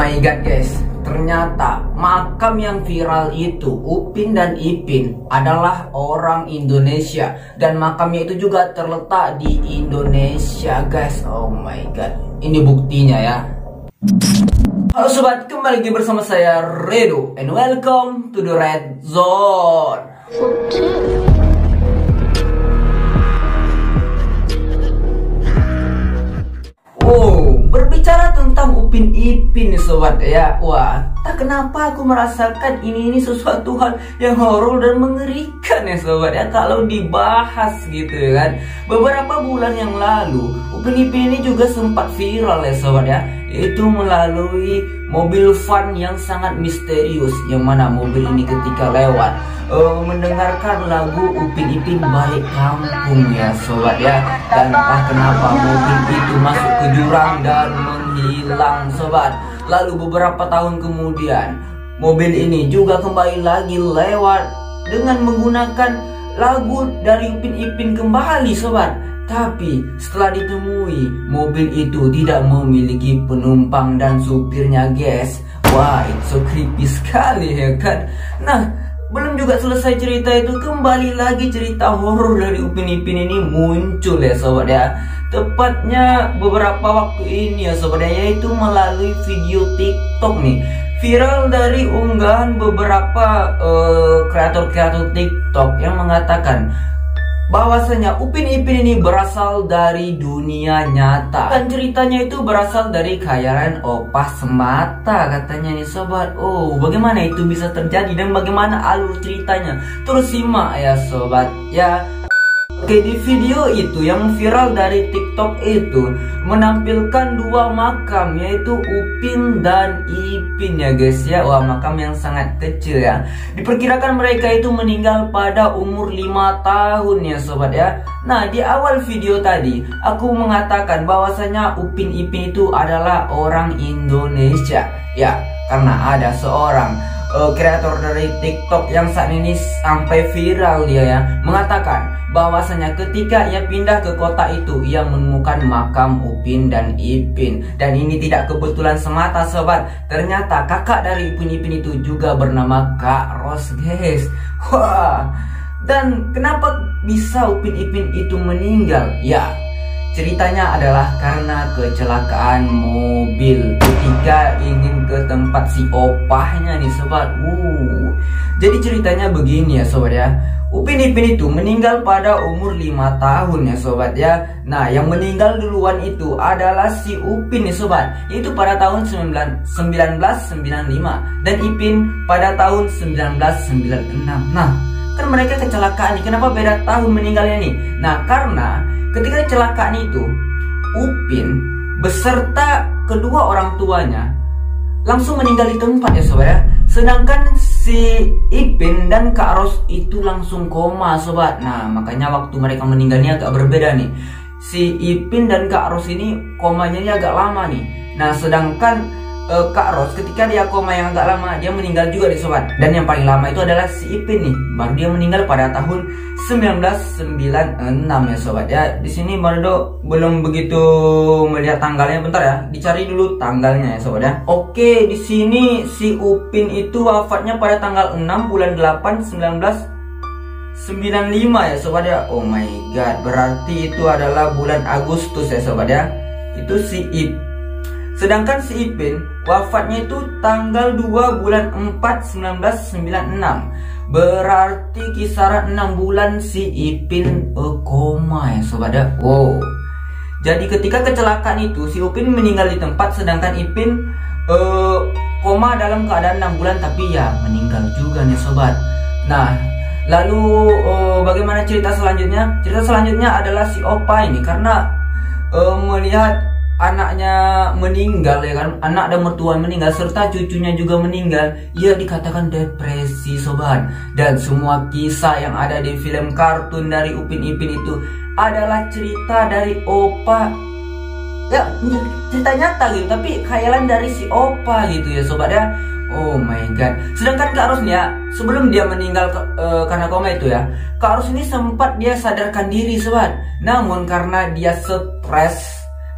my god guys, ternyata makam yang viral itu Upin dan Ipin adalah orang Indonesia. Dan makamnya itu juga terletak di Indonesia guys. Oh my god, ini buktinya ya. Halo sobat, kembali lagi bersama saya Redo, and welcome to the Red Zone. Berbicara tentang Upin Ipin nih sobat ya. Wah, tak kenapa aku merasakan ini sesuatu hal yang horor dan mengerikan ya sobat ya, kalau dibahas gitu ya kan. Beberapa bulan yang lalu Upin Ipin ini juga sempat viral ya sobat ya, yaitu melalui mobil van yang sangat misterius, yang mana mobil ini ketika lewat mendengarkan lagu Upin Ipin Balik Kampung ya sobat ya. Dan entah kenapa mobil itu masuk ke jurang dan menghilang sobat. Lalu beberapa tahun kemudian mobil ini juga kembali lagi lewat dengan menggunakan lagu dari Upin Ipin kembali sobat. Tapi setelah ditemui, mobil itu tidak memiliki penumpang dan supirnya guys. Wah, itu so creepy sekali ya kan. Nah, belum juga selesai cerita itu, kembali lagi cerita horor dari Upin Ipin ini muncul ya sobat ya. Tepatnya beberapa waktu ini ya sobat ya, yaitu melalui video TikTok nih. Viral dari unggahan beberapa kreator-kreator TikTok yang mengatakan bahwasanya Upin Ipin ini berasal dari dunia nyata, dan ceritanya itu berasal dari khayalan opah semata katanya nih sobat. Oh, bagaimana itu bisa terjadi dan bagaimana alur ceritanya? Terus simak ya sobat ya. Oke, di video itu yang viral dari TikTok itu menampilkan dua makam, yaitu Upin dan Ipin ya guys ya. Wah, makam yang sangat kecil ya. Diperkirakan mereka itu meninggal pada umur 5 tahun ya sobat ya. Nah, di awal video tadi aku mengatakan bahwasanya Upin Ipin itu adalah orang Indonesia ya, karena ada seorang kreator dari TikTok yang saat ini sampai viral dia ya, mengatakan bahwasanya ketika ia pindah ke kota itu, ia menemukan makam Upin dan Ipin. Dan ini tidak kebetulan semata sobat, ternyata kakak dari Upin Ipin itu juga bernama Kak Ros guys. Wah, dan kenapa bisa Upin Ipin itu meninggal? Ya, ceritanya adalah karena kecelakaan mobil ketika ingin ke tempat si opahnya nih sobat. Jadi ceritanya begini ya sobat ya. Upin Ipin itu meninggal pada umur 5 tahun ya sobat ya. Nah, yang meninggal duluan itu adalah si Upin nih sobat, yaitu pada tahun 1995, dan Ipin pada tahun 1996. Nah, kan mereka kecelakaan nih. Kenapa beda tahun meninggalnya nih? Nah, karena ketika kecelakaan itu Upin beserta kedua orang tuanya langsung meninggal di tempat ya sobat ya. Sedangkan si Ipin dan Kak Ros itu langsung koma sobat. Nah, makanya waktu mereka meninggalnya agak berbeda nih. Si Ipin dan Kak Ros ini komanya ini agak lama nih. Nah, sedangkan Kak Ros ketika dia koma yang agak lama, dia meninggal juga nih sobat. Dan yang paling lama itu adalah si Ipin nih, baru dia meninggal pada tahun 1996 ya sobat ya. Di sini Mardo belum begitu melihat tanggalnya, bentar ya, dicari dulu tanggalnya ya sobat ya. Oke, di sini si Upin itu wafatnya pada tanggal 6 bulan 8 1995 ya sobat ya. Oh my god, berarti itu adalah bulan Agustus ya sobat ya. Itu si Ipin. Sedangkan si Ipin wafatnya itu tanggal 2 bulan 4 1996. Berarti kisaran 6 bulan si Ipin koma ya sobat ya. Wow. Jadi ketika kecelakaan itu si Upin meninggal di tempat, sedangkan Ipin koma dalam keadaan 6 bulan, tapi ya meninggal juga nih sobat. Nah, lalu bagaimana cerita selanjutnya? Cerita selanjutnya adalah si Opa ini, karena melihat anaknya meninggal ya kan, anak dan mertua meninggal serta cucunya juga meninggal, ia dikatakan depresi sobat. Dan semua kisah yang ada di film kartun dari Upin Ipin itu adalah cerita dari Opa ya, cerita nyata gitu, tapi khayalan dari si Opa gitu ya sobat ya. Oh my god. Sedangkan Kak Ros nih ya, sebelum dia meninggal karena koma itu ya, Kak Ros ini sempat dia sadarkan diri sobat. Namun karena dia stres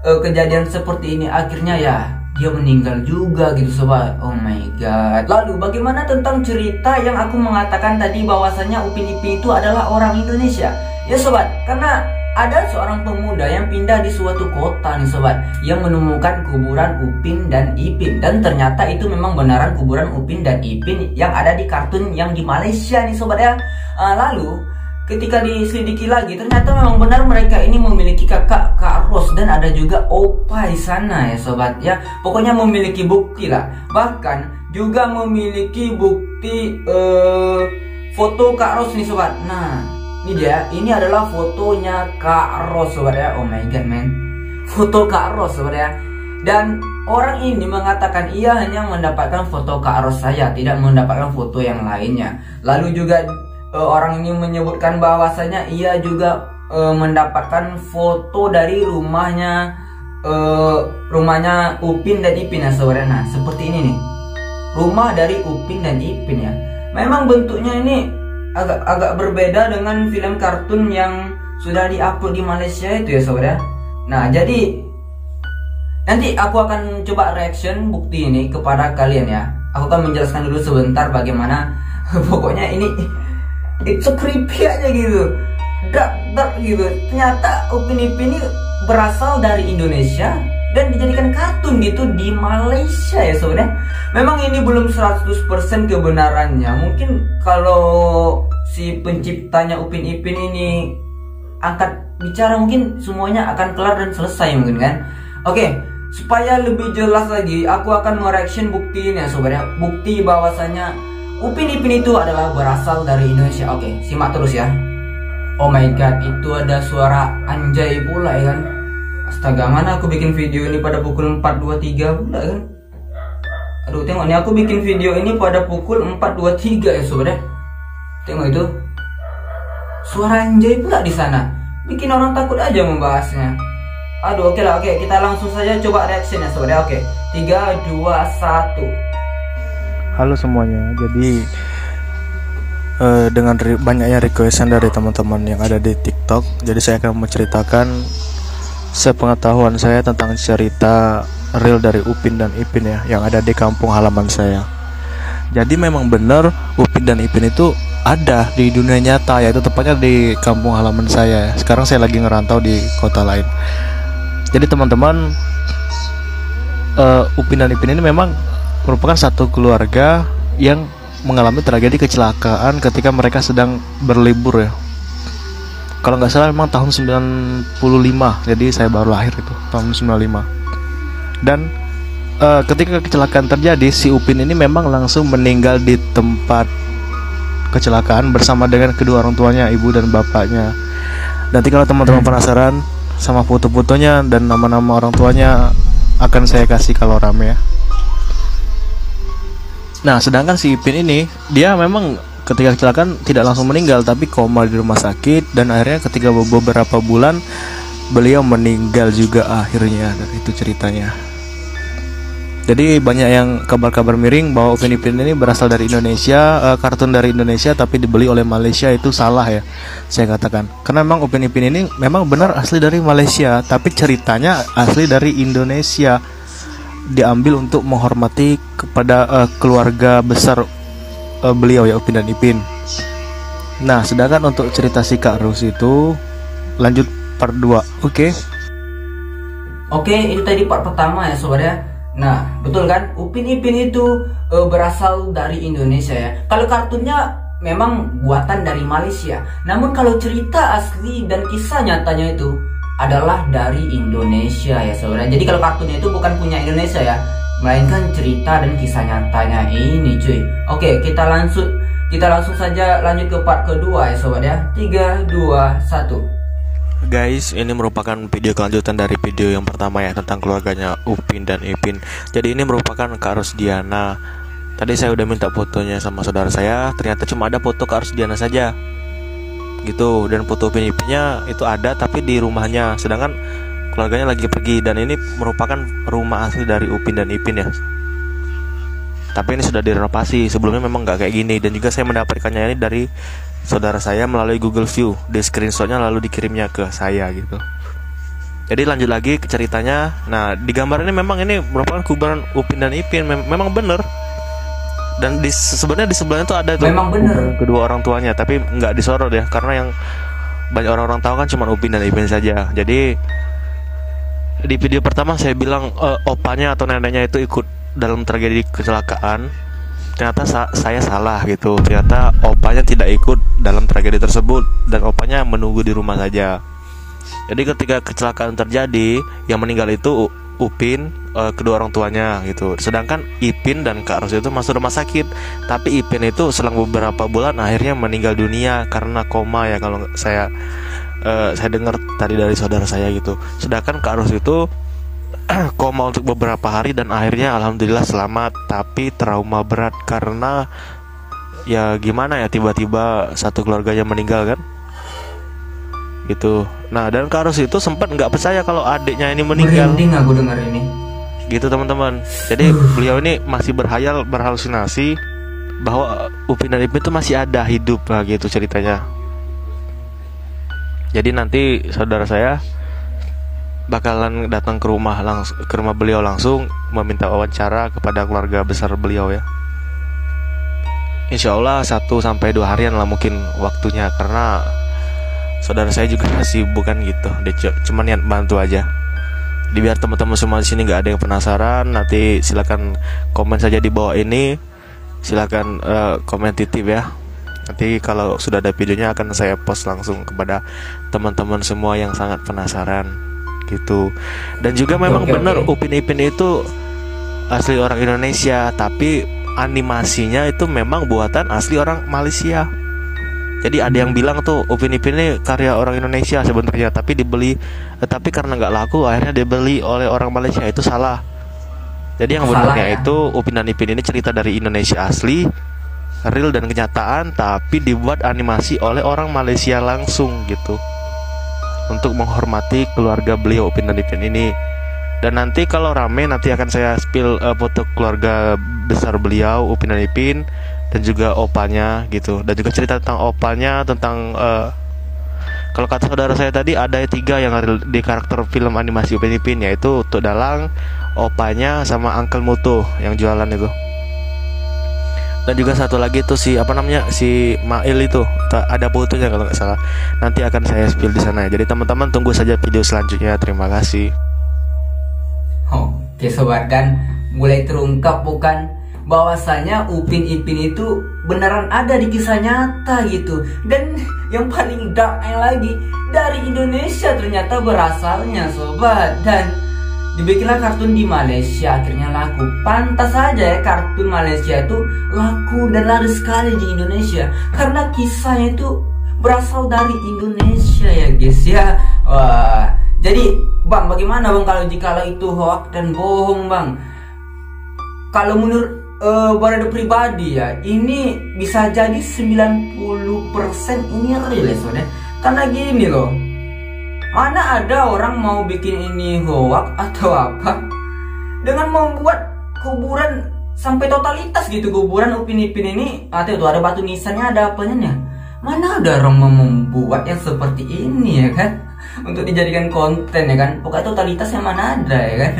kejadian seperti ini, akhirnya ya dia meninggal juga gitu sobat. Oh my god. Lalu bagaimana tentang cerita yang aku mengatakan tadi bahwasanya Upin Ipin itu adalah orang Indonesia? Ya sobat, karena ada seorang pemuda yang pindah di suatu kota nih sobat, yang menemukan kuburan Upin dan Ipin, dan ternyata itu memang benaran kuburan Upin dan Ipin yang ada di kartun yang di Malaysia nih sobat ya. Lalu ketika diselidiki lagi, ternyata memang benar mereka ini memiliki kakak Kak Ros, dan ada juga opa di sana ya sobat ya. Pokoknya memiliki bukti lah. Bahkan juga memiliki bukti foto Kak Ros nih sobat. Nah, ini dia. Ini adalah fotonya Kak Ros sobat ya. Oh my god man. Foto Kak Ros sobat ya. Dan orang ini mengatakan ia hanya mendapatkan foto Kak Ros saja, tidak mendapatkan foto yang lainnya. Lalu juga orang ini menyebutkan bahwasanya ia juga mendapatkan foto dari rumahnya Upin dan Ipin ya saudara. Nah, seperti ini nih, rumah dari Upin dan Ipin ya. Memang bentuknya ini agak berbeda dengan film kartun yang sudah diupload di Malaysia itu ya saudara. Nah, jadi nanti aku akan coba reaction bukti ini kepada kalian ya. Aku akan menjelaskan dulu sebentar bagaimana pokoknya ini it's so creepy aja gitu, dark gitu. Ternyata Upin Ipin ini berasal dari Indonesia dan dijadikan kartun gitu di Malaysia ya sobat. Memang ini belum 100% kebenarannya. Mungkin kalau si penciptanya Upin Ipin ini angkat bicara, mungkin semuanya akan kelar dan selesai mungkin kan. Oke, supaya lebih jelas lagi, aku akan mereaction bukti ini ya sobat ya. Bukti bahwasanya Upin Ipin itu adalah berasal dari Indonesia. Oke, simak terus ya. Oh my god, itu ada suara anjay pula ya kan. Astaga, mana aku bikin video ini pada pukul 4.23 pula kan. Aduh, tengok nih, aku bikin video ini pada pukul 4.23 ya sobat ya. Tengok itu, suara anjay pula di sana. Bikin orang takut aja membahasnya. Aduh, oke lah, oke, kita langsung saja coba reaction ya sobat ya. Oke, 3, 2, 1. Halo semuanya, jadi dengan banyaknya requestan dari teman-teman yang ada di TikTok, jadi saya akan menceritakan sepengetahuan saya tentang cerita real dari Upin dan Ipin ya, yang ada di kampung halaman saya. Jadi memang benar Upin dan Ipin itu ada di dunia nyata, yaitu tepatnya di kampung halaman saya. Sekarang saya lagi ngerantau di kota lain. Jadi teman-teman, Upin dan Ipin ini memang merupakan satu keluarga yang mengalami tragedi kecelakaan ketika mereka sedang berlibur ya. Kalau nggak salah memang tahun 95, jadi saya baru lahir itu tahun 95. Dan ketika kecelakaan terjadi, si Upin ini memang langsung meninggal di tempat kecelakaan bersama dengan kedua orang tuanya, ibu dan bapaknya. Nanti kalau teman-teman penasaran sama foto-fotonya dan nama-nama orang tuanya akan saya kasih kalau rame ya. Nah, sedangkan si Ipin ini, dia memang ketika kecelakaan tidak langsung meninggal, tapi koma di rumah sakit, dan akhirnya ketika beberapa bulan beliau meninggal juga akhirnya. Dan itu ceritanya. Jadi banyak yang kabar-kabar miring bahwa Upin Ipin ini berasal dari Indonesia, kartun dari Indonesia tapi dibeli oleh Malaysia. Itu salah ya, saya katakan. Karena memang Upin Ipin ini memang benar asli dari Malaysia, tapi ceritanya asli dari Indonesia. Diambil untuk menghormati kepada keluarga besar beliau ya, Upin dan Ipin. Nah, sedangkan untuk cerita si Kak Ros itu lanjut part 2. Oke, itu tadi part pertama ya sobat ya. Nah, betul kan, Upin Ipin itu berasal dari Indonesia ya. Kalau kartunnya memang buatan dari Malaysia, namun kalau cerita asli dan kisah nyatanya itu adalah dari Indonesia ya saudara. Jadi kalau kartunnya itu bukan punya Indonesia ya, melainkan cerita dan kisah nyatanya ini cuy. Oke, kita langsung saja lanjut ke part kedua ya sobat ya. 3, 2, 1. Guys, ini merupakan video kelanjutan dari video yang pertama ya, tentang keluarganya Upin dan Ipin. Jadi ini merupakan Kak Rosdiana. Tadi saya udah minta fotonya sama saudara saya, ternyata cuma ada foto Kak Rosdiana saja gitu, dan foto Upin Ipinnya itu ada tapi di rumahnya, sedangkan keluarganya lagi pergi. Dan ini merupakan rumah asli dari Upin dan Ipin ya, tapi ini sudah direnovasi. Sebelumnya memang nggak kayak gini, dan juga saya mendapatkannya ini dari saudara saya melalui Google View. Di screenshotnya lalu dikirimnya ke saya gitu. Jadi lanjut lagi ke ceritanya. Nah, di gambar ini memang ini merupakan kuburan Upin dan Ipin. Memang bener. Dan sebenarnya di sebelahnya tuh ada tuh Memang bener. kedua orang tuanya, tapi nggak disorot ya, karena yang banyak orang-orang tahu kan cuma Upin dan Ipin saja. Jadi di video pertama saya bilang opanya atau neneknya itu ikut dalam tragedi kecelakaan. Ternyata saya salah gitu. Ternyata opanya tidak ikut dalam tragedi tersebut dan opanya menunggu di rumah saja. Jadi ketika kecelakaan terjadi, yang meninggal itu Upin, kedua orang tuanya gitu. Sedangkan Ipin dan Kak Ros itu masuk rumah sakit. Tapi Ipin itu selang beberapa bulan akhirnya meninggal dunia karena koma ya, kalau saya dengar tadi dari saudara saya gitu. Sedangkan Kak Ros itu koma untuk beberapa hari dan akhirnya alhamdulillah selamat, tapi trauma berat karena ya gimana ya, tiba-tiba satu keluarganya meninggal kan gitu. Nah, dan Kak Ros itu sempat nggak percaya kalau adiknya ini meninggal. Merinding aku dengar ini. Gitu teman-teman. Jadi beliau ini masih berhalusinasi bahwa Upin dan Ipin itu masih ada hidup lah gitu ceritanya. Jadi nanti saudara saya bakalan datang ke rumah beliau langsung meminta wawancara kepada keluarga besar beliau ya. Insya Allah 1-2 harian lah mungkin waktunya, karena saudara saya juga masih bukan gitu. Dia cuma niat bantu aja. Di biar teman-teman semua di sini nggak ada yang penasaran, nanti silakan komen saja di bawah ini. Silakan komen titip ya. Nanti kalau sudah ada videonya akan saya post langsung kepada teman-teman semua yang sangat penasaran gitu. Dan juga memang benar Upin Ipin itu asli orang Indonesia, tapi animasinya itu memang buatan asli orang Malaysia. Jadi ada yang bilang tuh Upin Ipin ini karya orang Indonesia sebenarnya, tapi tapi karena nggak laku akhirnya dibeli oleh orang Malaysia. Itu salah. Jadi yang benarnya itu Upin dan Ipin ini cerita dari Indonesia asli, real dan kenyataan, tapi dibuat animasi oleh orang Malaysia langsung gitu, untuk menghormati keluarga beliau Upin dan Ipin ini. Dan nanti kalau rame nanti akan saya spill foto keluarga besar beliau Upin dan Ipin dan juga opanya gitu, dan juga cerita tentang opanya, tentang kalau kata saudara saya tadi ada 3 yang di karakter film animasi Upin Ipin, yaitu Tuk Dalang, opanya, sama Uncle Muto yang jualan itu. Dan juga satu lagi tuh si Mail itu ada fotonya kalau nggak salah. Nanti akan saya spill di sana. Jadi teman-teman tunggu saja video selanjutnya. Terima kasih. Oke sobat, kan mulai terungkap bukan bahwasanya Upin Ipin itu beneran ada di kisah nyata gitu. Dan yang paling darknya lagi, dari Indonesia ternyata berasalnya sobat. Dan dibikinlah kartun di Malaysia, akhirnya laku. Pantas saja ya kartun Malaysia itu laku dan laris sekali di Indonesia, karena kisahnya itu berasal dari Indonesia ya guys ya. Wah, jadi bang, bagaimana bang kalau itu hoax dan bohong bang? Kalau menurut Barada pribadi ya, ini bisa jadi 90% ini real ya soalnya. Karena gini loh, mana ada orang mau bikin ini hoax atau apa dengan membuat kuburan sampai totalitas gitu, kuburan Upin Ipin ini atau itu ada batu nisannya, ada apanya. Mana ada orang mau membuat yang seperti ini ya kan, untuk dijadikan konten ya kan. Pokoknya totalitasnya mana ada ya kan.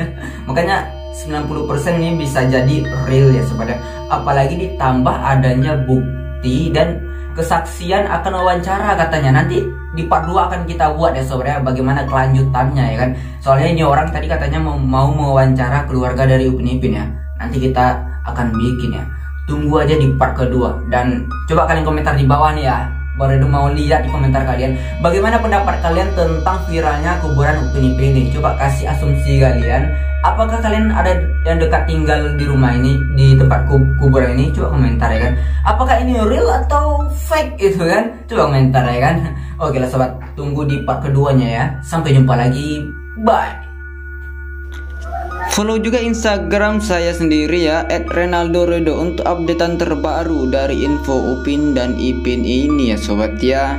Makanya 90% ini bisa jadi real ya sobat. Apalagi ditambah adanya bukti dan kesaksian akan wawancara katanya. Nanti di part 2 akan kita buat ya sobat, bagaimana kelanjutannya ya kan. Soalnya ini orang tadi katanya mau mewawancara keluarga dari Upin Ipin ya. Nanti kita akan bikin ya. Tunggu aja di part kedua. Dan coba kalian komentar di bawah nih ya. Baru mau lihat di komentar kalian bagaimana pendapat kalian tentang viralnya kuburan Upin Ipin ini. Coba kasih asumsi kalian. Apakah kalian ada yang dekat tinggal di rumah ini, di tempat kuburan ini? Coba komentar ya kan. Apakah ini real atau fake itu kan? Coba komentar ya kan. Oke lah sobat, tunggu di part keduanya ya. Sampai jumpa lagi. Bye. Follow juga Instagram saya sendiri ya, @renaldoredo, untuk updatean terbaru dari info Upin dan Ipin ini ya sobat ya.